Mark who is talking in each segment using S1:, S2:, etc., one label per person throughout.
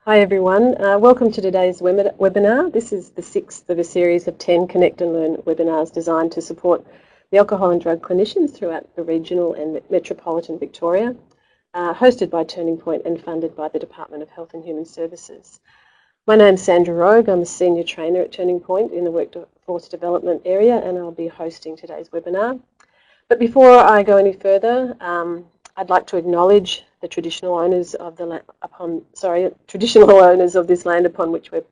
S1: Hi everyone, welcome to today's webinar. This is the sixth of a series of 10 Connect and Learn webinars designed to support the alcohol and drug clinicians throughout the regional and metropolitan Victoria, hosted by Turning Point and funded by the Department of Health and Human Services. My name's Sandra Rogue. I'm a Senior Trainer at Turning Point in the Workforce Development area, and I'll be hosting today's webinar. But before I go any further, I'd like to acknowledge the traditional owners of this land upon which the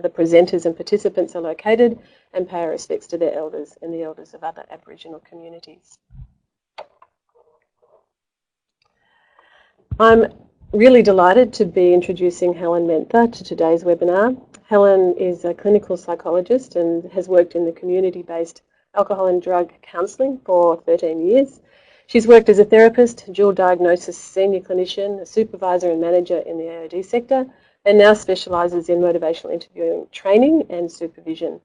S1: presenters and participants are located, and pay our respects to their elders and the elders of other Aboriginal communities. I'm really delighted to be introducing Helen Mentha to today's webinar. Helen is a clinical psychologist and has worked in the community-based alcohol and drug counselling for 13 years. She's worked as a therapist, dual diagnosis senior clinician, a supervisor and manager in the AOD sector, and now specialises in motivational interviewing training and supervision.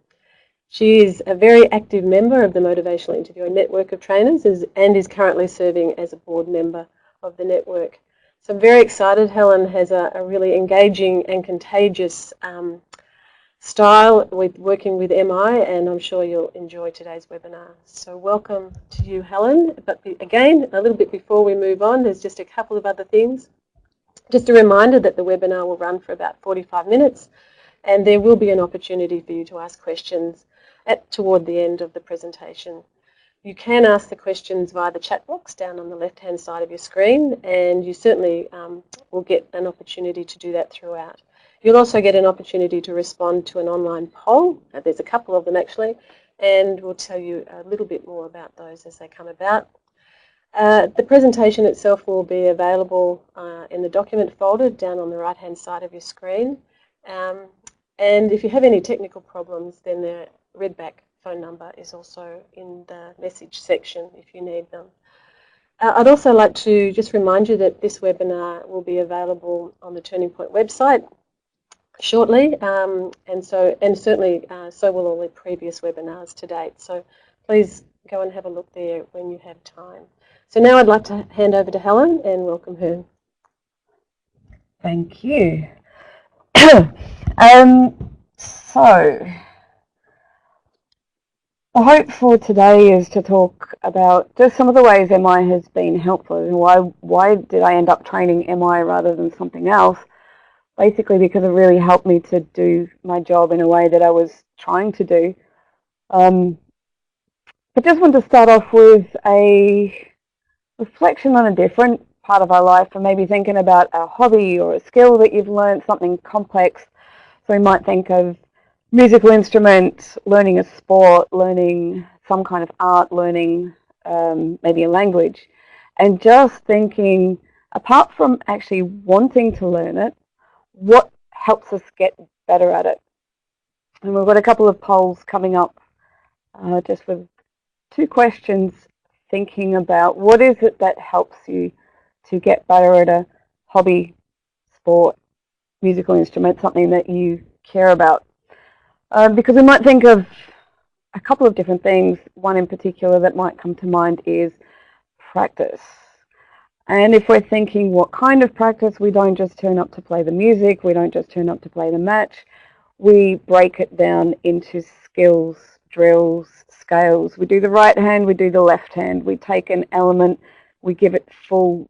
S1: She is a very active member of the Motivational Interviewing network of trainers and is currently serving as a board member of the network. So I'm very excited. Helen has a really engaging and contagious style with working with MI, and I'm sure you'll enjoy today's webinar. So welcome to you, Helen. But again, a little bit before we move on, there's just a couple of other things. Just a reminder that the webinar will run for about 45 minutes, and there will be an opportunity for you to ask questions toward the end of the presentation. You can ask the questions via the chat box down on the left-hand side of your screen, and you certainly will get an opportunity to do that throughout. You'll also get an opportunity to respond to an online poll. There's a couple of them actually, and we'll tell you a little bit more about those as they come about. The presentation itself will be available in the document folder down on the right-hand side of your screen. And if you have any technical problems, then the Redback phone number is also in the message section if you need them. I'd also like to just remind you that this webinar will be available on the Turning Point website shortly, and certainly so will all the previous webinars to date. So please go and have a look there when you have time. So now I'd like to hand over to Helen and welcome her.
S2: Thank you. So the hope for today is to talk about just some of the ways MI has been helpful, and why did I end up training MI rather than something else. Basically because it really helped me to do my job in a way that I was trying to do. I just want to start off with a reflection on a different part of our life, and maybe thinking about a hobby or a skill that you've learned, something complex. So we might think of musical instruments, learning a sport, learning some kind of art, learning maybe a language, and just thinking, apart from actually wanting to learn it, what helps us get better at it. And we've got a couple of polls coming up just with two questions, thinking about what is it that helps you to get better at a hobby, sport, musical instrument, something that you care about. Because we might think of a couple of different things. One in particular that might come to mind is practice. And if we're thinking what kind of practice, we don't just turn up to play the music, we don't just turn up to play the match, we break it down into skills, drills, scales. We do the right hand, we do the left hand, we take an element, we give it full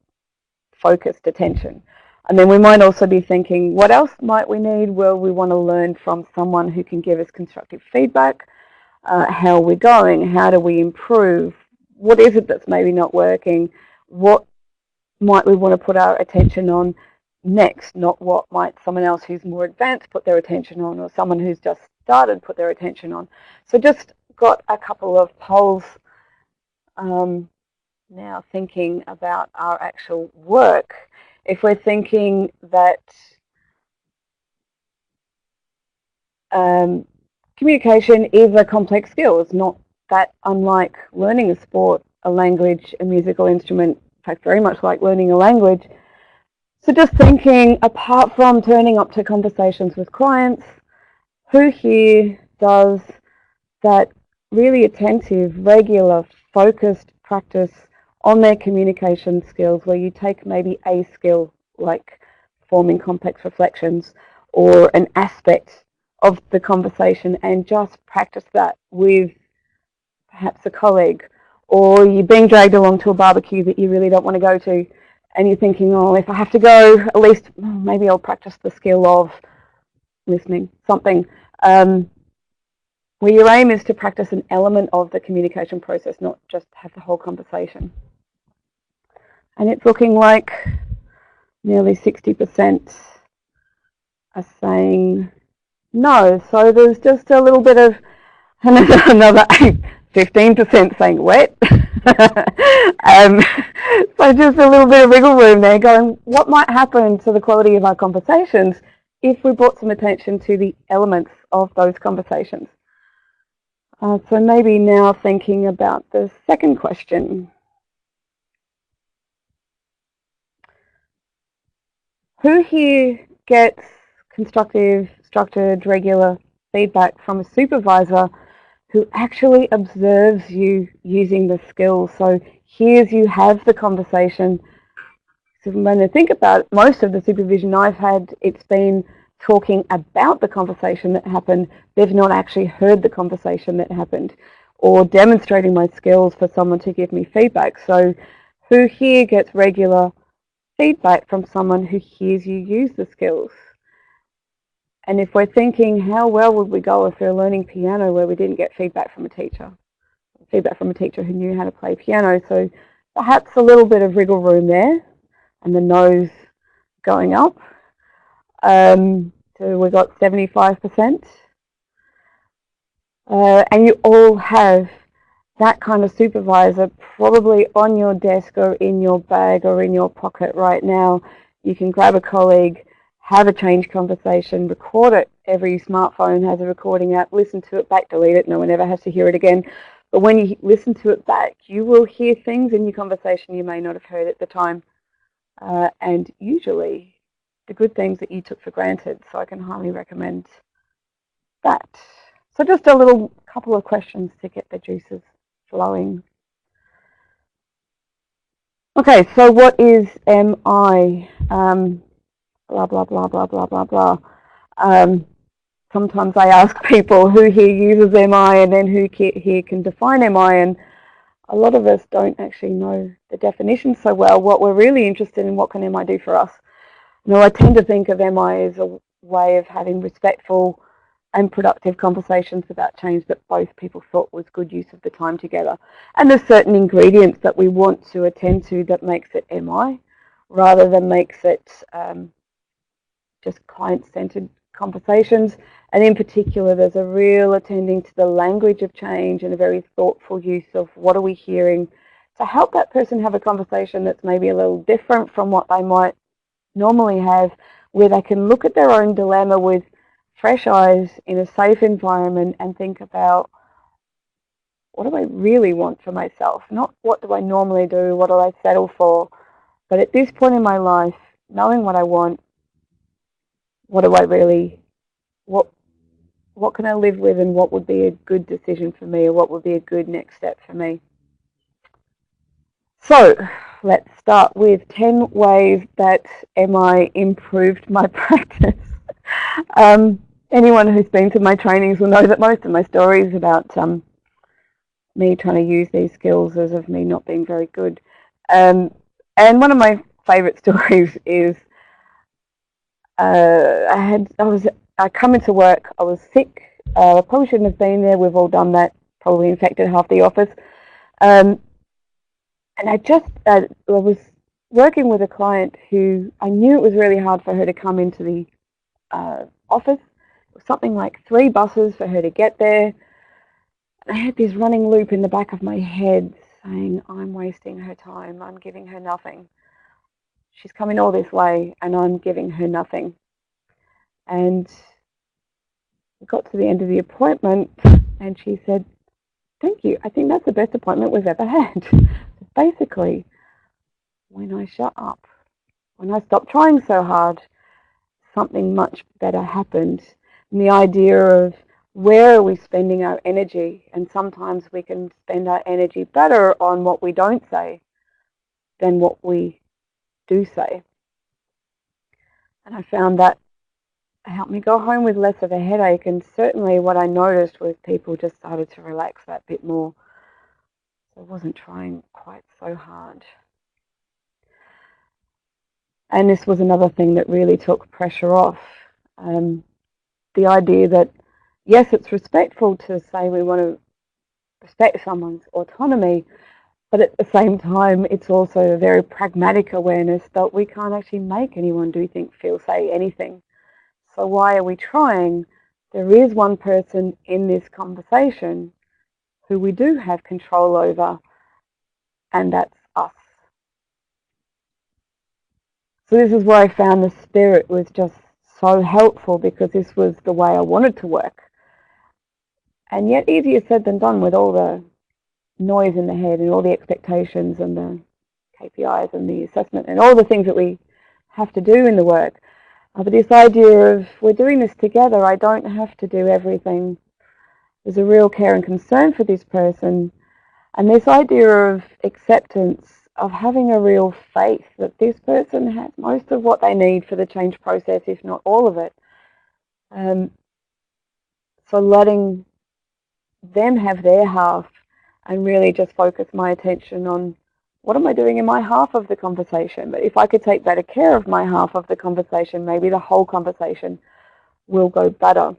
S2: focused attention. And then we might also be thinking, what else might we need? Well, we want to learn from someone who can give us constructive feedback. How are we going? How do we improve? What is it that's maybe not working? What might we want to put our attention on next, not what might someone else who's more advanced put their attention on, or someone who's just started put their attention on. So just got a couple of polls now thinking about our actual work. If we're thinking that communication is a complex skill, it's not that unlike learning a sport, a language, a musical instrument, in fact very much like learning a language. So just thinking, apart from turning up to conversations with clients, who here does that really attentive, regular, focused practice on their communication skills, where you take maybe a skill like forming complex reflections or an aspect of the conversation, and just practice that with perhaps a colleague, or you're being dragged along to a barbecue that you really don't want to go to, and you're thinking, oh, if I have to go, at least maybe I'll practice the skill of listening, something. Where your aim is to practice an element of the communication process, not just have the whole conversation. And it's looking like nearly 60% are saying no. So there's just a little bit of another 15% saying wet. So just a little bit of wiggle room there, going, what might happen to the quality of our conversations if we brought some attention to the elements of those conversations? So maybe now thinking about the second question. Who here gets constructive, structured, regular feedback from a supervisor who actually observes you using the skills? So hears you have the conversation. So when I think about it, most of the supervision I've had, it's been talking about the conversation that happened. They've not actually heard the conversation that happened, or demonstrating my skills for someone to give me feedback. So who here gets regular feedback from someone who hears you use the skills? And if we're thinking, how well would we go if we were learning piano where we didn't get feedback from a teacher who knew how to play piano? So perhaps a little bit of wriggle room there, and the no's going up. So we got 75%. And you all have that kind of supervisor probably on your desk or in your bag or in your pocket right now. You can grab a colleague, have a change conversation, record it. Every smartphone has a recording app. Listen to it back, delete it. No one ever has to hear it again. But when you listen to it back, you will hear things in your conversation you may not have heard at the time. And usually the good things that you took for granted. So I can highly recommend that. So just a little couple of questions to get the juices flowing. Okay, so what is MI? Blah, blah, blah, blah, blah, blah, blah. Sometimes I ask people who here uses MI and then who here can define MI, and a lot of us don't actually know the definition so well. What we're really interested in, what can MI do for us? You know, I tend to think of MI as a way of having respectful and productive conversations about change that both people thought was good use of the time together. And there's certain ingredients that we want to attend to that makes it MI, rather than makes it just client-centered conversations. And in particular, there's a real attending to the language of change and a very thoughtful use of what are we hearing to help that person have a conversation that's maybe a little different from what they might normally have, where they can look at their own dilemma with fresh eyes in a safe environment and think about, what do I really want for myself? Not what do I normally do, what do I settle for, but at this point in my life, knowing what I want, what do I really, what can I live with, and what would be a good decision for me, or what would be a good next step for me? So let's start with 10 ways that MI improved my practice. Anyone who's been to my trainings will know that most of my stories about me trying to use these skills as of me not being very good. And one of my favourite stories is I come into work, I was sick, I probably shouldn't have been there, we've all done that, probably infected half the office. And I was working with a client who I knew it was really hard for her to come into the office. It was something like 3 buses for her to get there. And I had this running loop in the back of my head saying, I'm wasting her time, I'm giving her nothing. She's coming all this way and I'm giving her nothing. And we got to the end of the appointment and she said, thank you, I think that's the best appointment we've ever had. Basically, when I shut up, when I stopped trying so hard, something much better happened. And the idea of where are we spending our energy, and sometimes we can spend our energy better on what we don't say than what we do say. And I found that helped me go home with less of a headache, and certainly what I noticed was people just started to relax that bit more. So I wasn't trying quite so hard. And this was another thing that really took pressure off. The idea that, yes, it's respectful to say we want to respect someone's autonomy, but at the same time, it's also a very pragmatic awareness that we can't actually make anyone do, think, feel, say anything. So why are we trying? There is one person in this conversation who we do have control over, and that's us. So this is where I found the spirit was just so helpful, because this was the way I wanted to work. And yet easier said than done with all the noise in the head and all the expectations and the KPIs and the assessment and all the things that we have to do in the work. But this idea of we're doing this together, I don't have to do everything. There's a real care and concern for this person. And this idea of acceptance, of having a real faith that this person has most of what they need for the change process, if not all of it. So letting them have their half and really just focus my attention on what am I doing in my half of the conversation. But if I could take better care of my half of the conversation, maybe the whole conversation will go better.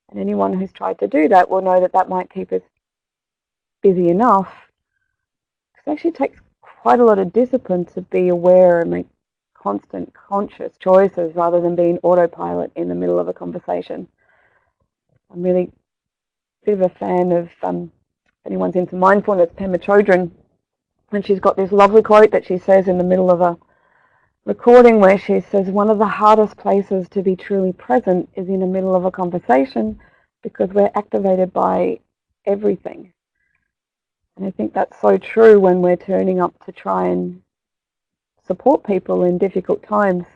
S2: And anyone who's tried to do that will know that that might keep us busy enough. It actually takes quite a lot of discipline to be aware and make constant conscious choices rather than being autopilot in the middle of a conversation. I'm really a bit of a fan of, if anyone's into mindfulness, Pema Chodron, and she's got this lovely quote that she says in the middle of a recording where she says, one of the hardest places to be truly present is in the middle of a conversation, because we're activated by everything. And I think that's so true when we're turning up to try and support people in difficult times,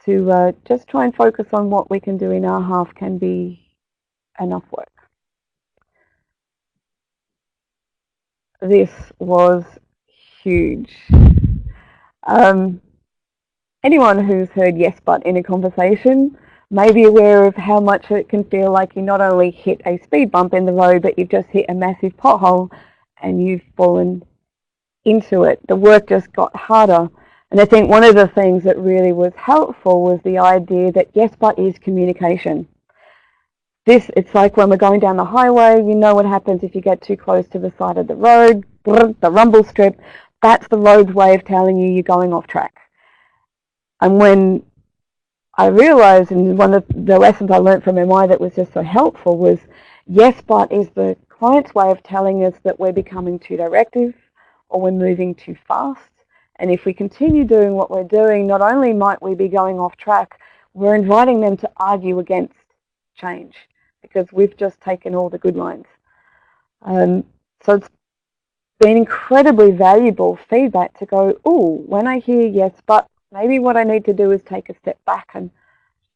S2: to just try and focus on what we can do in our half can be enough work. This was huge. Anyone who's heard yes but in a conversation may be aware of how much it can feel like you not only hit a speed bump in the road, but you've just hit a massive pothole and you've fallen into it. The work just got harder. And I think one of the things that really was helpful was the idea that yes but is communication. It's like when we're going down the highway, you know what happens if you get too close to the side of the road, the rumble strip. That's the road's way of telling you you're going off track. And when I realized, and one of the lessons I learned from MI that was just so helpful was, yes but is the client's way of telling us that we're becoming too directive or we're moving too fast. And if we continue doing what we're doing, not only might we be going off track, we're inviting them to argue against change, because we've just taken all the good lines. So it's been incredibly valuable feedback to go, oh, when I hear yes but, maybe what I need to do is take a step back and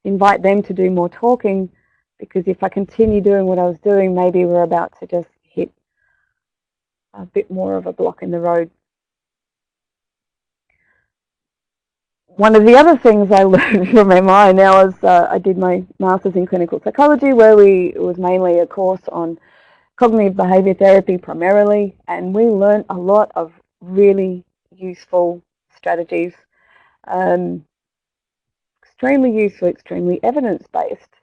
S2: invite them to do more talking, because if I continue doing what I was doing, maybe we're about to just hit a bit more of a block in the road. One of the other things I learned from MI now is I did my master's in clinical psychology, where it was mainly a course on cognitive behavior therapy primarily, and we learned a lot of really useful strategies. Extremely useful, extremely evidence-based.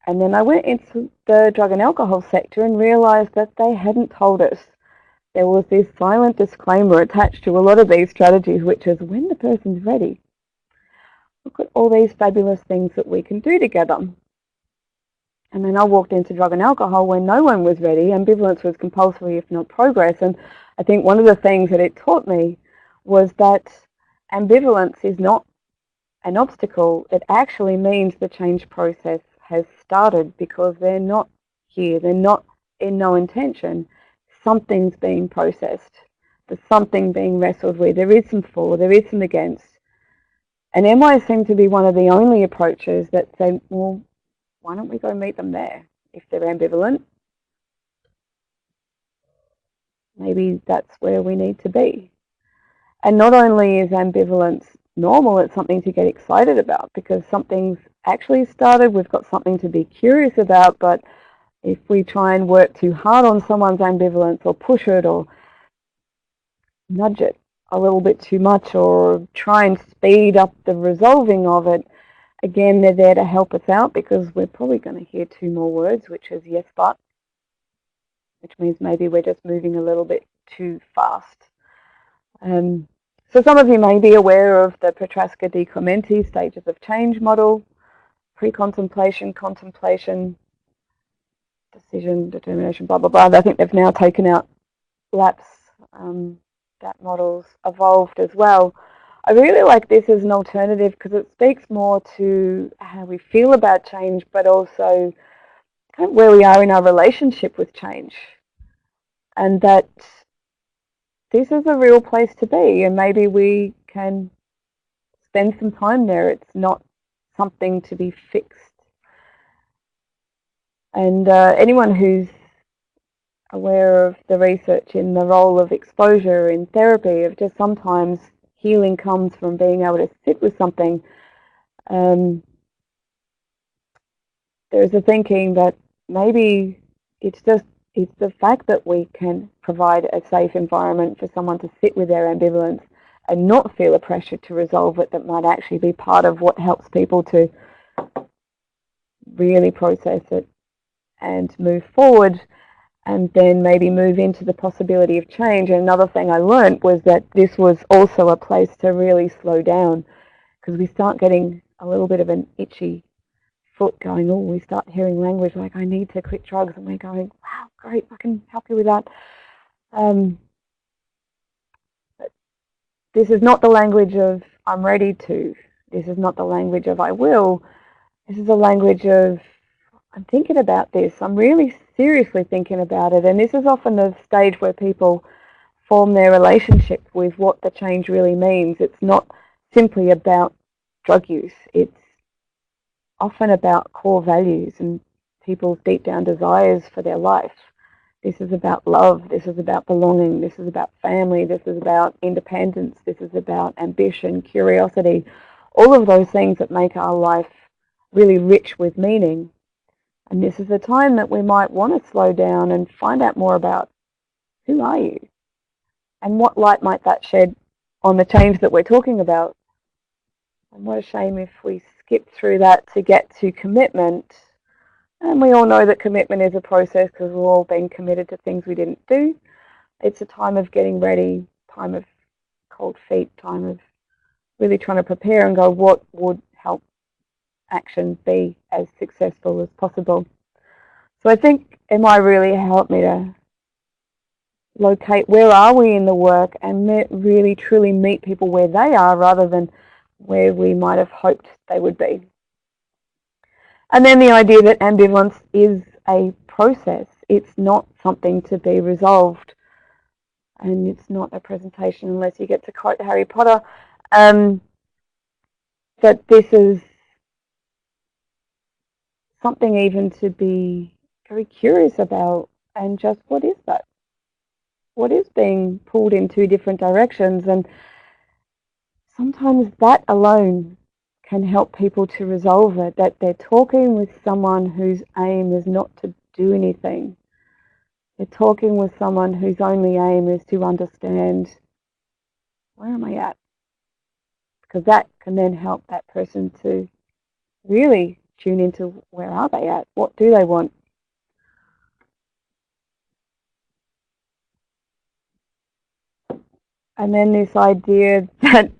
S2: And then I went into the drug and alcohol sector and realized that they hadn't told us. There was this silent disclaimer attached to a lot of these strategies, which is when the person's ready. Look at all these fabulous things that we can do together. And then I walked into drug and alcohol when no one was ready. Ambivalence was compulsory, if not progress. And I think one of the things that it taught me was that ambivalence is not an obstacle. It actually means the change process has started, because they're not here. They're not in no intention. Something's being processed. There's something being wrestled with. There is some for, there is some against. And MI seemed to be one of the only approaches that say, well, why don't we go meet them there? If they're ambivalent, maybe that's where we need to be. And not only is ambivalence normal. It's something to get excited about because something's actually started. We've got something to be curious about, but if we try and work too hard on someone's ambivalence or push it or nudge it a little bit too much or try and speed up the resolving of it, again, they're there to help us out because we're probably going to hear two more words, which is yes, but, which means maybe we're just moving a little bit too fast. So some of you may be aware of the Petrarca-Di Clementi stages of change model, pre-contemplation, contemplation, decision, determination, blah, blah, blah. I think they've now taken out lapse. That model's evolved as well. I really like this as an alternative because it speaks more to how we feel about change, but also kind of where we are in our relationship with change. And that this is a real place to be, and maybe we can spend some time there. It's not something to be fixed. And anyone who's aware of the research in the role of exposure in therapy, of just sometimes healing comes from being able to sit with something. There's a thinking that maybe it's the fact that we can provide a safe environment for someone to sit with their ambivalence and not feel a pressure to resolve it that might actually be part of what helps people to really process it and move forward, and then maybe move into the possibility of change. And another thing I learned was that this was also a place to really slow down, because we start getting a little bit of an itchy foot going, oh, we start hearing language like, I need to quit drugs, and we're going, wow, great, I can help you with that. But this is not the language of I'm ready to. This is not the language of I will. This is a language of I'm thinking about this. I'm really seriously thinking about it. And this is often the stage where people form their relationship with what the change really means. It's not simply about drug use. It's often about core values and people's deep down desires for their life. This is about love. This is about belonging. This is about family. This is about independence. This is about ambition, curiosity, all of those things that make our life really rich with meaning. And this is the time that we might want to slow down and find out more about who are you and what light might that shed on the change that we're talking about. And what a shame if we skip through that to get to commitment. And we all know that commitment is a process because we've all been committed to things we didn't do. It's a time of getting ready, time of cold feet, time of really trying to prepare and go, what would help action be as successful as possible. So I think MI really helped me to locate where are we in the work and really truly meet people where they are rather than where we might have hoped they would be. And then the idea that ambivalence is a process. It's not something to be resolved. And it's not a presentation unless you get to quote Harry Potter. That this is something even to be very curious about, and just what is that? What is being pulled in two different directions? And sometimes that alone can help people to resolve it, that they're talking with someone whose aim is not to do anything. They're talking with someone whose only aim is to understand, where am I at? Because that can then help that person to really tune into where are they at? What do they want? And then this idea that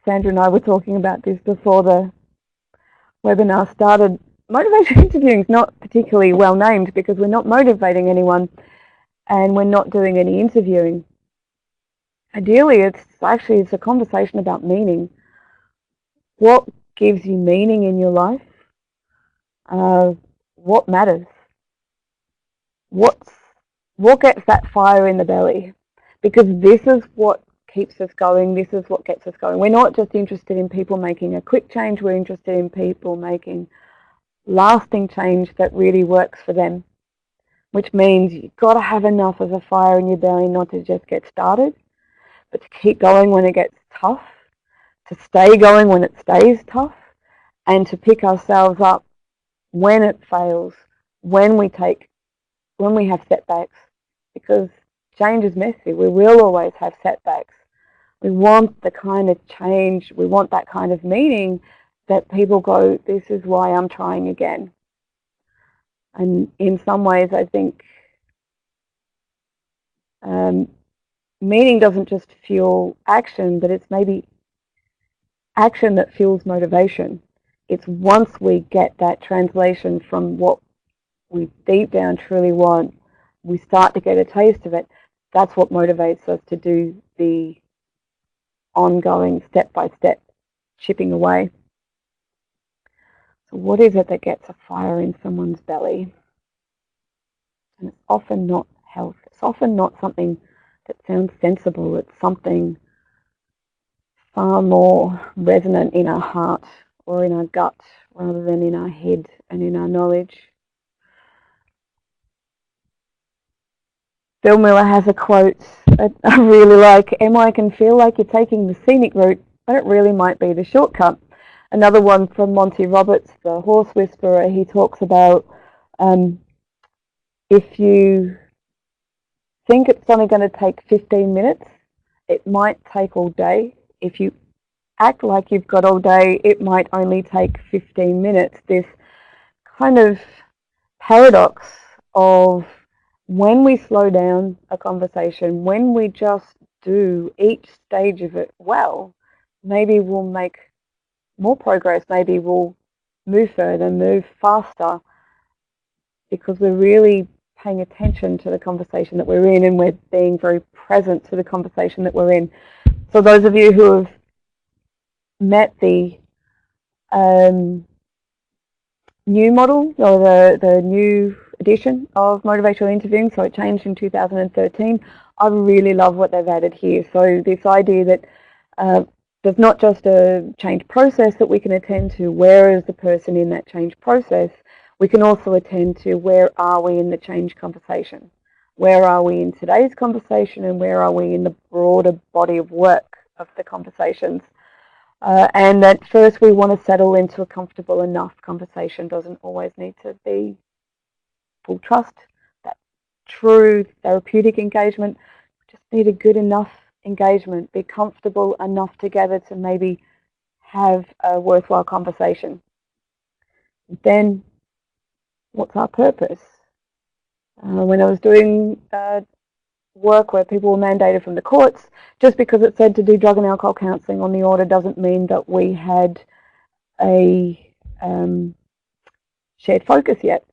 S2: Sandra and I were talking about this before the webinar started. Motivational interviewing is not particularly well named because we're not motivating anyone and we're not doing any interviewing. Ideally, it's a conversation about meaning. What gives you meaning in your life? What matters? What gets that fire in the belly? Because this is what keeps us going. This is what gets us going. We're not just interested in people making a quick change. We're interested in people making lasting change that really works for them, which means you've got to have enough of a fire in your belly not to just get started, but to keep going when it gets tough, to stay going when it stays tough, and to pick ourselves up when it fails, when we have setbacks, because change is messy. We will always have setbacks. We want the kind of change, we want that kind of meaning that people go, this is why I'm trying again. And in some ways, I think meaning doesn't just fuel action, but it's maybe action that fuels motivation. It's once we get that translation from what we deep down truly want, we start to get a taste of it. That's what motivates us to do the ongoing step-by-step chipping away. So what is it that gets a fire in someone's belly? And it's often not health. It's often not something that sounds sensible. It's something far more resonant in our heart or in our gut rather than in our head and in our knowledge. Bill Miller has a quote that I really like. MI can feel like you're taking the scenic route, but it really might be the shortcut. Another one from Monty Roberts, the horse whisperer, he talks about if you think it's only going to take 15 minutes, it might take all day. If you act like you've got all day, it might only take 15 minutes. This kind of paradox of when we slow down a conversation, when we just do each stage of it well, maybe we'll make more progress, maybe we'll move further, move faster, because we're really paying attention to the conversation that we're in and we're being very present to the conversation that we're in. So those of you who have met the new model or the new edition of motivational interviewing, so it changed in 2013, I really love what they've added here. So this idea that there's not just a change process that we can attend to, where is the person in that change process, we can also attend to where are we in the change conversation. Where are we in today's conversation and where are we in the broader body of work of the conversations. And at first we want to settle into a comfortable enough conversation. Doesn't always need to be full trust, that true therapeutic engagement. We just need a good enough engagement, be comfortable enough together to maybe have a worthwhile conversation. Then what's our purpose? When I was doing work where people were mandated from the courts, just because it said to do drug and alcohol counselling on the order doesn't mean that we had a shared focus yet.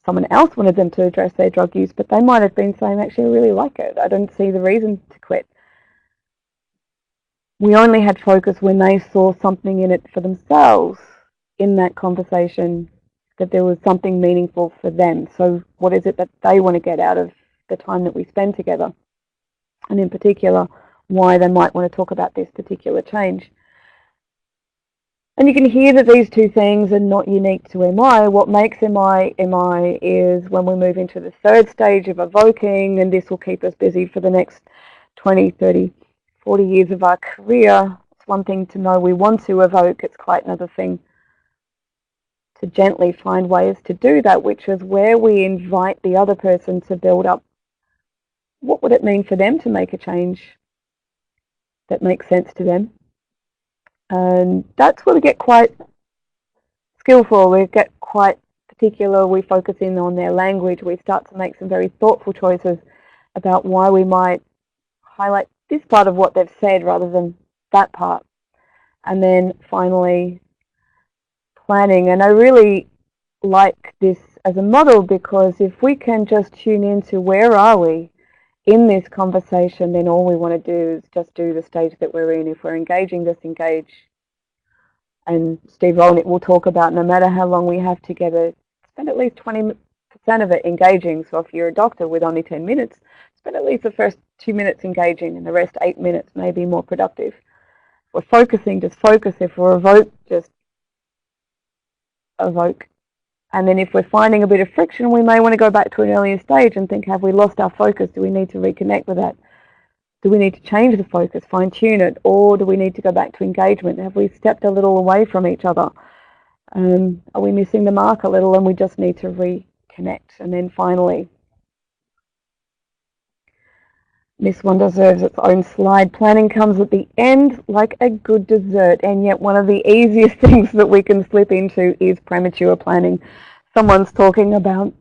S2: Someone else wanted them to address their drug use, but they might have been saying, actually, I really like it. I don't see the reason to quit. We only had focus when they saw something in it for themselves in that conversation, that there was something meaningful for them. So what is it that they want to get out of the time that we spend together? And in particular, why they might want to talk about this particular change. And you can hear that these two things are not unique to MI. What makes MI is when we move into the third stage of evoking, and this will keep us busy for the next 20, 30, 40 years of our career. It's one thing to know we want to evoke. It's quite another thing to gently find ways to do that, which is where we invite the other person to build up what would it mean for them to make a change that makes sense to them. And that's where we get quite skillful, we get quite particular, we focus in on their language, we start to make some very thoughtful choices about why we might highlight this part of what they've said rather than that part. And then finally, planning. And I really like this as a model because if we can just tune into where are we in this conversation, then all we want to do is just do the stage that we're in. If we're engaging, just engage. And Steve Rolnick will talk about no matter how long we have together, spend at least 20% of it engaging. So if you're a doctor with only 10 minutes, spend at least the first 2 minutes engaging and the rest 8 minutes may be more productive. If we're focusing, just focus. If we're evoke, just evoke. And then if we're finding a bit of friction, we may want to go back to an earlier stage and think, have we lost our focus? Do we need to reconnect with that? Do we need to change the focus, fine-tune it, or do we need to go back to engagement? Have we stepped a little away from each other? Are we missing the mark a little and we just need to reconnect? And then finally, this one deserves its own slide. Planning comes at the end like a good dessert, and yet one of the easiest things that we can slip into is premature planning. Someone's talking about,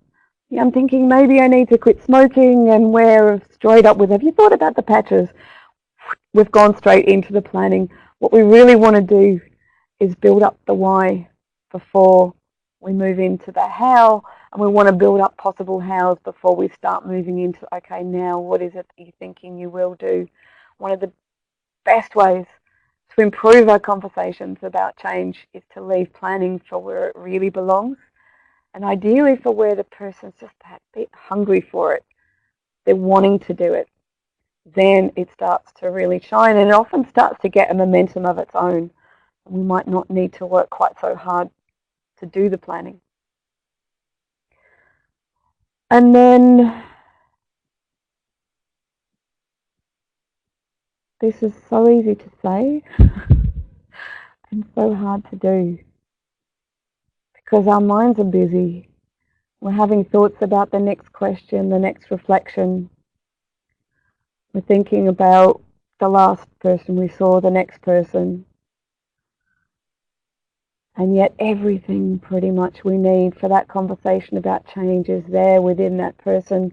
S2: yeah, I'm thinking maybe I need to quit smoking, and we're straight up with, have you thought about the patches? We've gone straight into the planning. What we really want to do is build up the why before we move into the how, and we want to build up possible hows before we start moving into, okay, now what is it that you're thinking you will do? One of the best ways to improve our conversations about change is to leave planning for where it really belongs, and ideally for where the person's just that bit hungry for it. They're wanting to do it. Then it starts to really shine, and it often starts to get a momentum of its own. We might not need to work quite so hard to do the planning. And then this is so easy to say and so hard to do because our minds are busy. We're having thoughts about the next question, the next reflection. We're thinking about the last person we saw, the next person. And yet everything pretty much we need for that conversation about change is there within that person.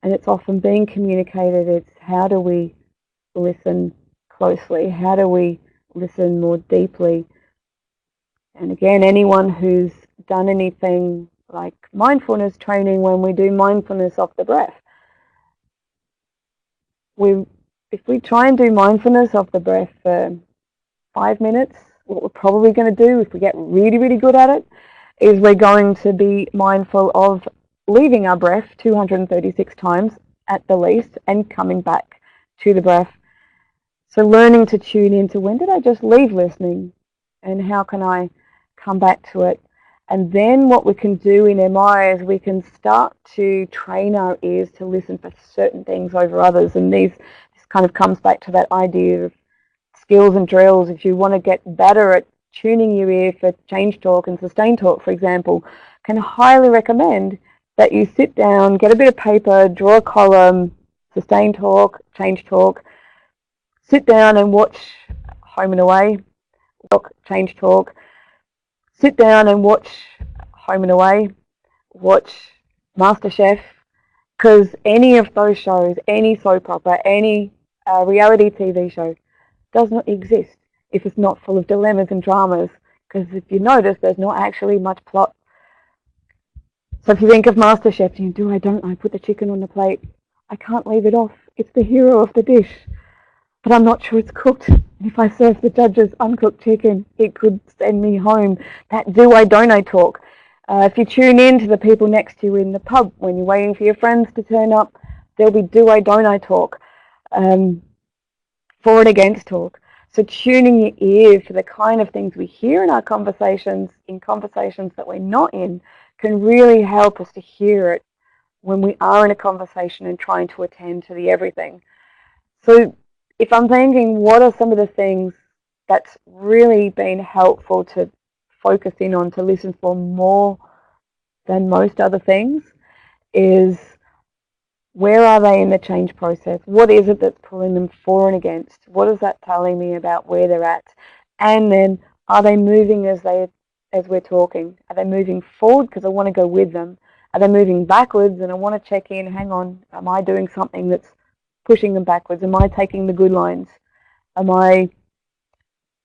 S2: And it's often being communicated. It's how do we listen closely? How do we listen more deeply? And again, anyone who's done anything like mindfulness training, when we do mindfulness off the breath, if we try and do mindfulness off the breath for 5 minutes, what we're probably going to do if we get really, really good at it is we're going to be mindful of leaving our breath 236 times at the least and coming back to the breath. So learning to tune into when did I just leave listening and how can I come back to it. And then what we can do in MI is we can start to train our ears to listen for certain things over others. And this kind of comes back to that idea of skills and drills. If you want to get better at tuning your ear for change talk and sustain talk, for example, can highly recommend that you sit down, get a bit of paper, draw a column, sustain talk, change talk, sit down and watch Home and Away, change talk, sit down and watch Home and Away, watch MasterChef, because any of those shows, any soap opera, any reality TV show does not exist if it's not full of dilemmas and dramas, because if you notice, there's not actually much plot. So if you think of MasterChef, you do, I don't, I put the chicken on the plate. I can't leave it off. It's the hero of the dish. But I'm not sure it's cooked. And if I serve the judges uncooked chicken, it could send me home. That do I, don't I talk. If you tune in to the people next to you in the pub when you're waiting for your friends to turn up, there'll be do I, don't I talk. For and against talk. So tuning your ear for the kind of things we hear in our conversations, in conversations that we're not in, can really help us to hear it when we are in a conversation and trying to attend to the everything. So if I'm thinking, what are some of the things that's really been helpful to focus in on, to listen for more than most other things, is where are they in the change process? What is it that's pulling them for and against? What is that telling me about where they're at? And then are they moving as we're talking? Are they moving forward because I want to go with them? Are they moving backwards and I want to check in, hang on, am I doing something that's pushing them backwards? Am I taking the good lines? Am I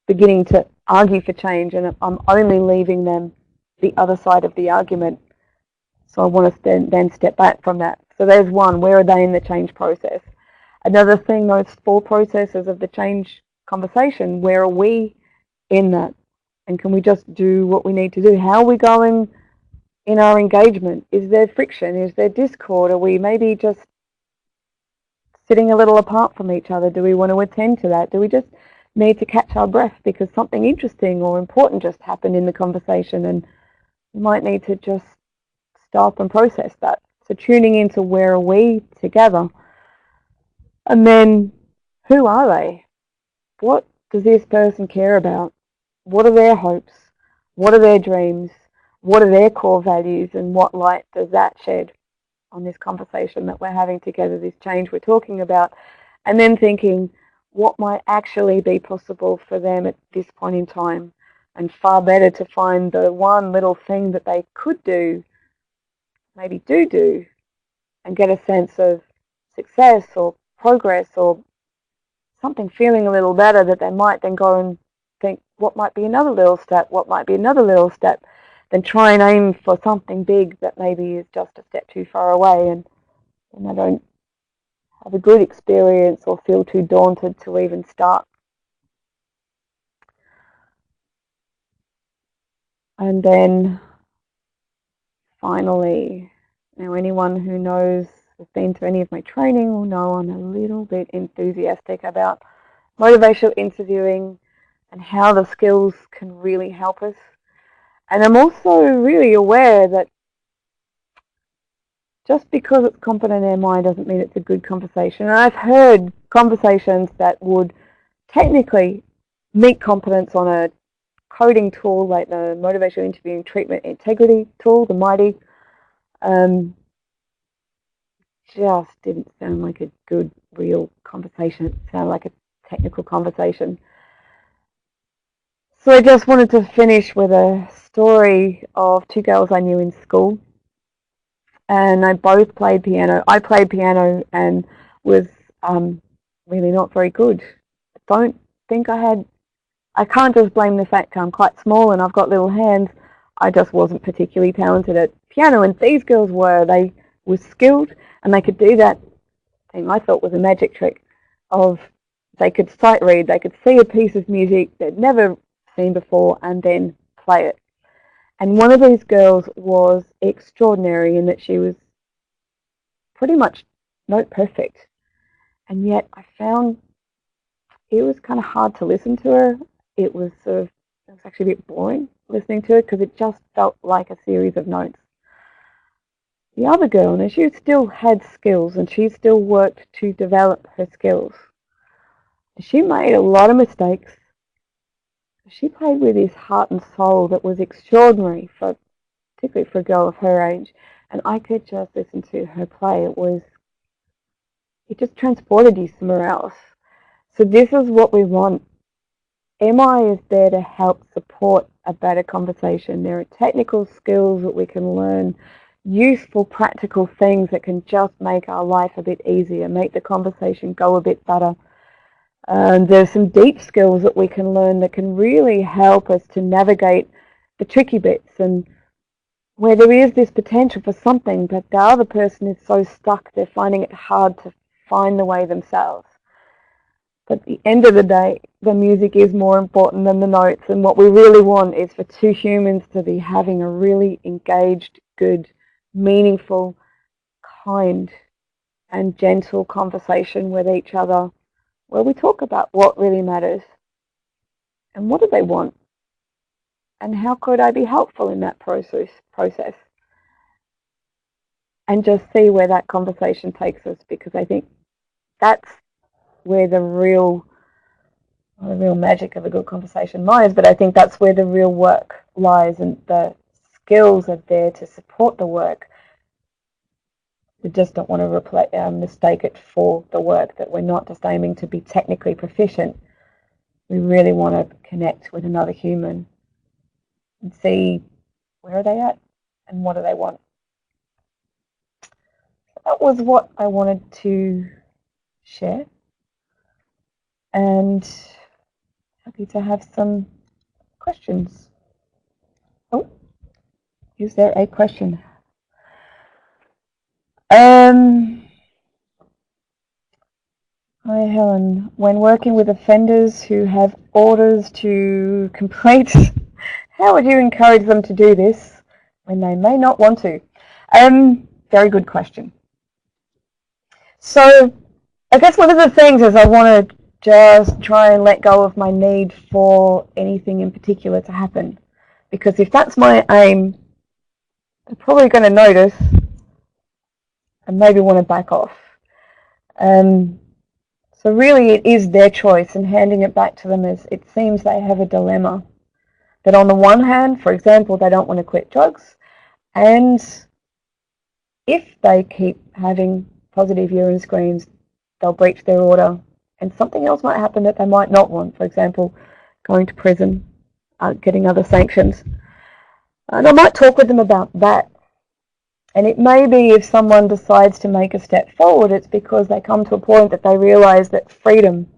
S2: beginning to argue for change and I'm only leaving them the other side of the argument? So I want to then step back from that. So there's one, where are they in the change process? Another thing, those 4 processes of the change conversation, where are we in that? And can we just do what we need to do? How are we going in our engagement? Is there friction? Is there discord? Are we maybe just sitting a little apart from each other? Do we want to attend to that? Do we just need to catch our breath because something interesting or important just happened in the conversation and we might need to just stop and process that? So tuning into where are we together. And then Who are they? What does this person care about? What are their hopes? What are their dreams? What are their core values? And what light does that shed on this conversation that we're having together, this change we're talking about? And then thinking, what might actually be possible for them at this point in time? And far better to find the one little thing that they could do, maybe do, and get a sense of success or progress or something feeling a little better, that they might then go and think, what might be another little step, what might be another little step, then try and aim for something big that maybe is just a step too far away, and they don't have a good experience or feel too daunted to even start. And then finally, now anyone who knows, has been to any of my training, will know I'm a little bit enthusiastic about motivational interviewing and how the skills can really help us. And I'm also really aware that just because it's competent MI doesn't mean it's a good conversation. And I've heard conversations that would technically meet competence on a coding tool like the Motivational Interviewing Treatment Integrity tool, the MITI, just didn't sound like a good, real conversation. It sounded like a technical conversation. So I just wanted to finish with a story of two girls I knew in school. And they both played piano. I played piano and was really not very good. I don't think I can't just blame the fact I'm quite small and I've got little hands. I just wasn't particularly talented at piano, and these girls were. They were skilled, and they could do that thing I thought was a magic trick of they could sight read, they could see a piece of music they'd never seen before and then play it. And one of these girls was extraordinary in that she was pretty much note perfect. And yet I found it was kind of hard to listen to her. It was actually a bit boring listening to her because it just felt like a series of notes. The other girl, now she still had skills and she still worked to develop her skills. She made a lot of mistakes. She played with this heart and soul that was extraordinary, particularly for a girl of her age. And I could just listen to her play. It just transported you somewhere else. So this is what we want. MI is there to help support a better conversation. There are technical skills that we can learn, useful, practical things that can just make our life a bit easier, make the conversation go a bit better. There's some deep skills that we can learn that can really help us to navigate the tricky bits, and where there is this potential for something, but the other person is so stuck they're finding it hard to find the way themselves. But at the end of the day, the music is more important than the notes, and what we really want is for two humans to be having a really engaged, good, meaningful, kind, and gentle conversation with each other, where we talk about what really matters and what do they want and how could I be helpful in that process, and just see where that conversation takes us, because I think that's where the real magic of a good conversation lies, but I think that's where the real work lies, and the skills are there to support the work. We just don't want to mistake it for the work, that we're not just aiming to be technically proficient. We really want to connect with another human and see where are they at and what do they want. That was what I wanted to share, and happy to have some questions. Oh, is there a question? Hi, Helen. When working with offenders who have orders to complete, how would you encourage them to do this when they may not want to? Very good question. So I guess one of the things is I want to just try and let go of my need for anything in particular to happen. Because if that's my aim, they're probably going to notice and maybe want to back off. So really it is their choice, and handing it back to them is, it seems they have a dilemma. That on the one hand, for example, they don't want to quit drugs, and if they keep having positive urine screens, they'll breach their order, and something else might happen that they might not want, for example, going to prison, getting other sanctions. And I might talk with them about that. And it may be if someone decides to make a step forward, it's because they come to a point that they realise that freedom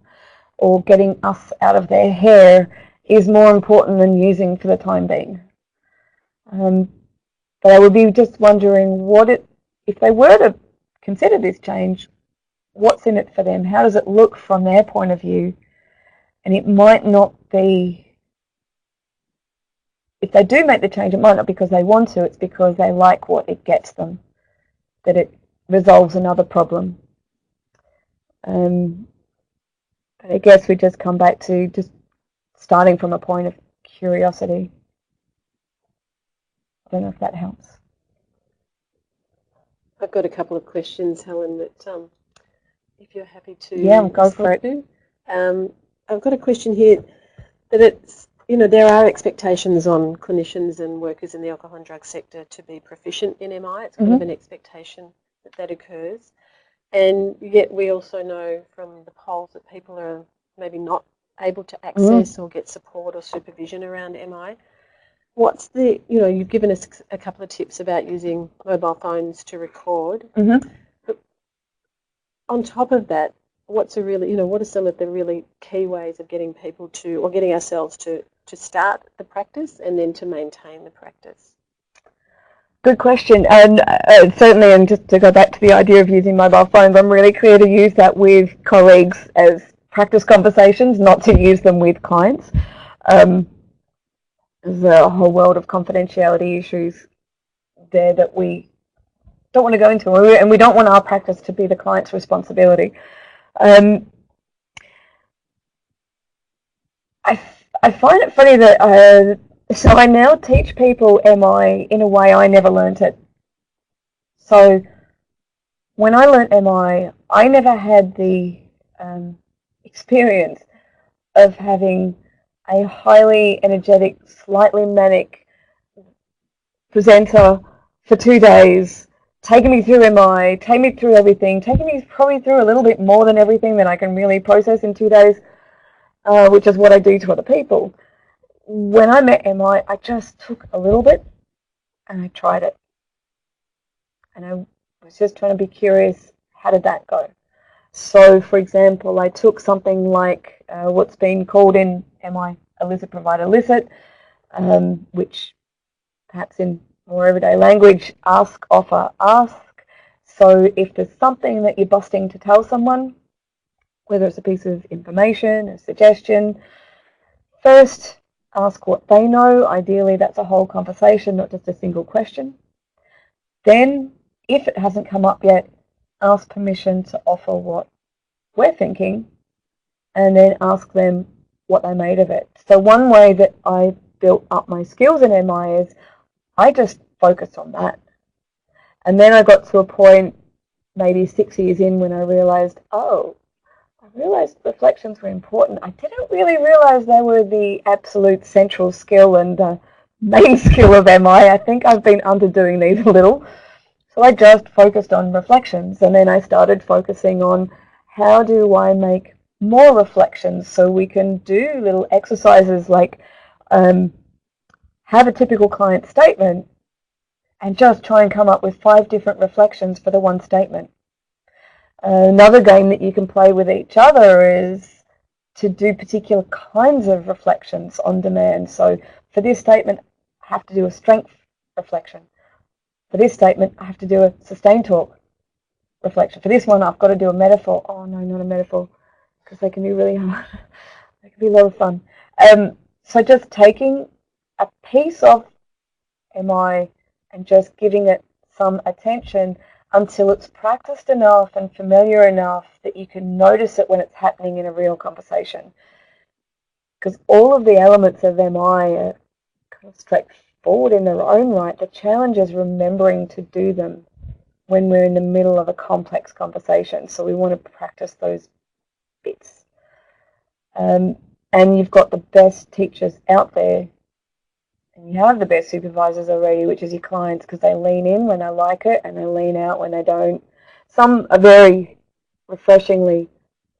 S2: or getting us out of their hair is more important than using for the time being. But I would be just wondering if they were to consider this change, what's in it for them? How does it look from their point of view? And it might not be, if they do make the change, it might not be because they want to, it's because they like what it gets them, that it resolves another problem. I guess we just come back to just starting from a point of curiosity. I don't know if that helps.
S1: I've got a couple of questions, Helen, that if you're happy to
S2: go for it.
S1: I've got a question here that it's, there are expectations on clinicians and workers in the alcohol and drug sector to be proficient in MI. It's kind of an expectation that occurs. And yet we also know from the polls that people are maybe not able to access or get support or supervision around MI. What's the, you've given us a couple of tips about using mobile phones to record. But on top of that, what are some of the really key ways of getting people to, or getting ourselves to start the practice and then to maintain the practice?
S2: Good question, and certainly, and just to go back to the idea of using mobile phones, I'm really clear to use that with colleagues as practice conversations, not to use them with clients. There's a whole world of confidentiality issues there that we don't want to go into, and we don't want our practice to be the client's responsibility. I find it funny that so I now teach people MI in a way I never learnt it. So when I learnt MI, I never had the experience of having a highly energetic, slightly manic presenter for 2 days, taking me through MI, taking me through everything, taking me probably through a little bit more than everything that I can really process in 2 days, which is what I do to other people. When I met MI, I just took a little bit and I tried it. And I was just trying to be curious, how did that go? So, for example, I took something like what's been called in MI illicit provide illicit, which perhaps in more everyday language, ask, offer, ask. So if there's something that you're busting to tell someone, whether it's a piece of information, a suggestion, first ask what they know. Ideally, that's a whole conversation, not just a single question. Then, if it hasn't come up yet, ask permission to offer what we're thinking, and then ask them what they made of it. So one way that I built up my skills in MI is I just focused on that. And then I got to a point, maybe 6 years in, when I realized, reflections were important. I didn't really realize they were the absolute central skill and main skill of MI. I think I've been underdoing these a little. So I just focused on reflections, and then I started focusing on how do I make more reflections, so we can do little exercises like have a typical client statement and just try and come up with 5 different reflections for the one statement. Another game that you can play with each other is to do particular kinds of reflections on demand. So for this statement, I have to do a strength reflection. For this statement, I have to do a sustained talk reflection. For this one, I've got to do a metaphor. Oh, no, not a metaphor, because they can be really hard. They can be a lot of fun. So just taking a piece of MI and just giving it some attention until it's practiced enough and familiar enough that you can notice it when it's happening in a real conversation. Because all of the elements of MI are kind of straightforward in their own right. The challenge is remembering to do them when we're in the middle of a complex conversation. So we want to practice those bits. And you've got the best teachers out there, and you have the best supervisors already, which is your clients, because they lean in when they like it and they lean out when they don't. Some are very refreshingly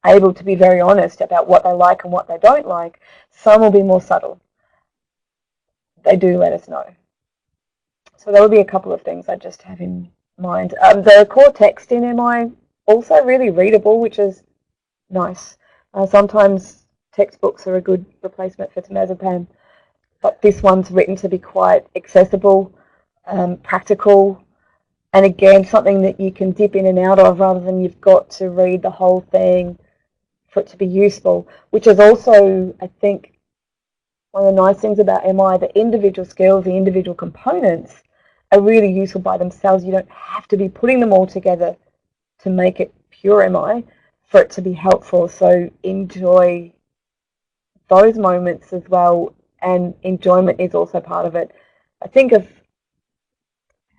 S2: able to be very honest about what they like and what they don't like. Some will be more subtle. They do let us know. So there will be a couple of things I just have in mind. The core text in MI also really readable, which is nice. Sometimes textbooks are a good replacement for Temazepam, but this one's written to be quite accessible, practical, and again, something that you can dip in and out of rather than you've got to read the whole thing for it to be useful, which is also, I think, one of the nice things about MI, the individual skills, the individual components are really useful by themselves. You don't have to be putting them all together to make it pure MI for it to be helpful. So enjoy those moments as well, and enjoyment is also part of it. I think of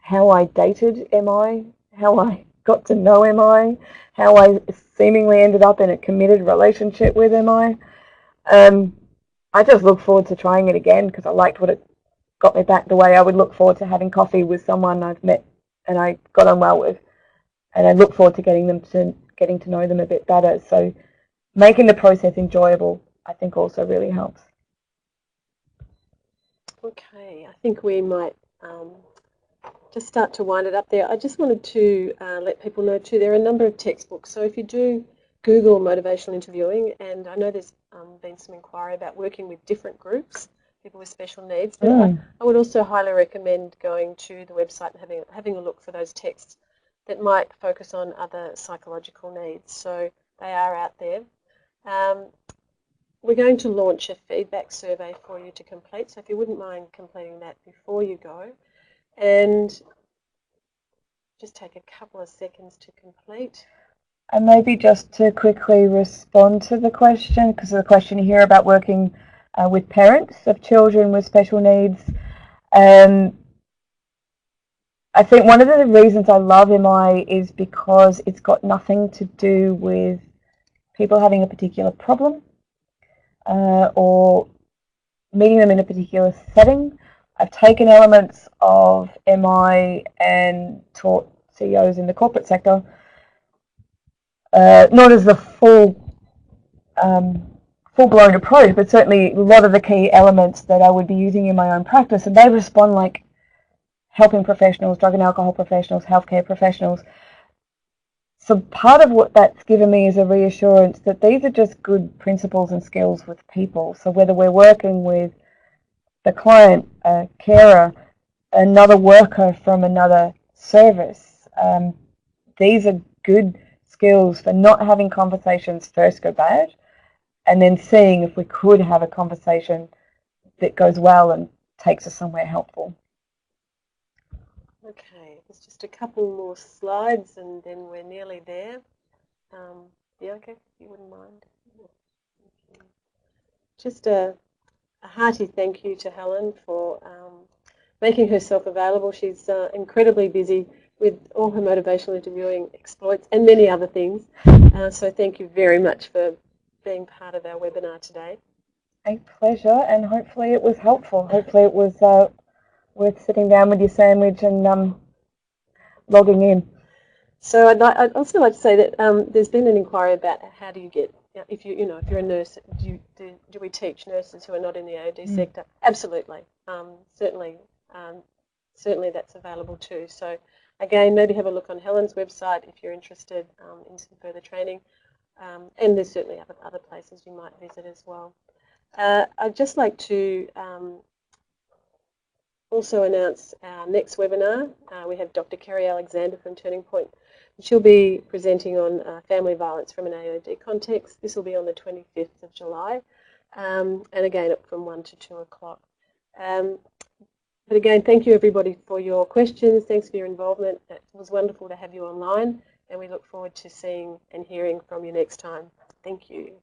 S2: how I dated MI, how I got to know MI, how I seemingly ended up in a committed relationship with MI. I just look forward to trying it again because I liked what it got me back, the way I would look forward to having coffee with someone I've met and I got on well with. And I look forward to getting to know them a bit better. So making the process enjoyable, I think, also really helps.
S1: Okay, I think we might just start to wind it up there. I just wanted to let people know too, there are a number of textbooks. So if you do Google motivational interviewing, and I know there's been some inquiry about working with different groups, people with special needs, but I would also highly recommend going to the website and having a look for those texts that might focus on other psychological needs. So they are out there. We're going to launch a feedback survey for you to complete, so if you wouldn't mind completing that before you go, and just take a couple of seconds to complete.
S2: And maybe just to quickly respond to the question, because the question here about working with parents of children with special needs. I think one of the reasons I love MI is because it's got nothing to do with people having a particular problem or meeting them in a particular setting. I've taken elements of MI and taught CEOs in the corporate sector, not as the full-blown approach, but certainly a lot of the key elements that I would be using in my own practice, and they respond like helping professionals, drug and alcohol professionals, healthcare professionals. So part of what that's given me is a reassurance that these are just good principles and skills with people. So whether we're working with the client, a carer, another worker from another service, these are good skills for not having conversations first go bad, and then seeing if we could have a conversation that goes well and takes us somewhere helpful.
S1: Okay, there's just a couple more slides and then we're nearly there. Bianca, if you wouldn't mind. Just a hearty thank you to Helen for making herself available. She's incredibly busy with all her motivational interviewing exploits and many other things. So thank you very much for being part of our webinar today.
S2: A pleasure, and hopefully it was helpful. Hopefully it was worth sitting down with your sandwich and logging in.
S1: So I'd also like to say that there's been an inquiry about how do you get, if you're a nurse, do we teach nurses who are not in the AOD sector? Absolutely, certainly that's available too. So again, maybe have a look on Helen's website if you're interested in some further training, and there's certainly other places you might visit as well. I'd just like to also announce our next webinar. We have Dr. Kerry Alexander from Turning Point. She'll be presenting on family violence from an AOD context. This will be on the 25th of July, and again from 1 to 2 o'clock. But again, thank you everybody for your questions. Thanks for your involvement. It was wonderful to have you online, and we look forward to seeing and hearing from you next time. Thank you.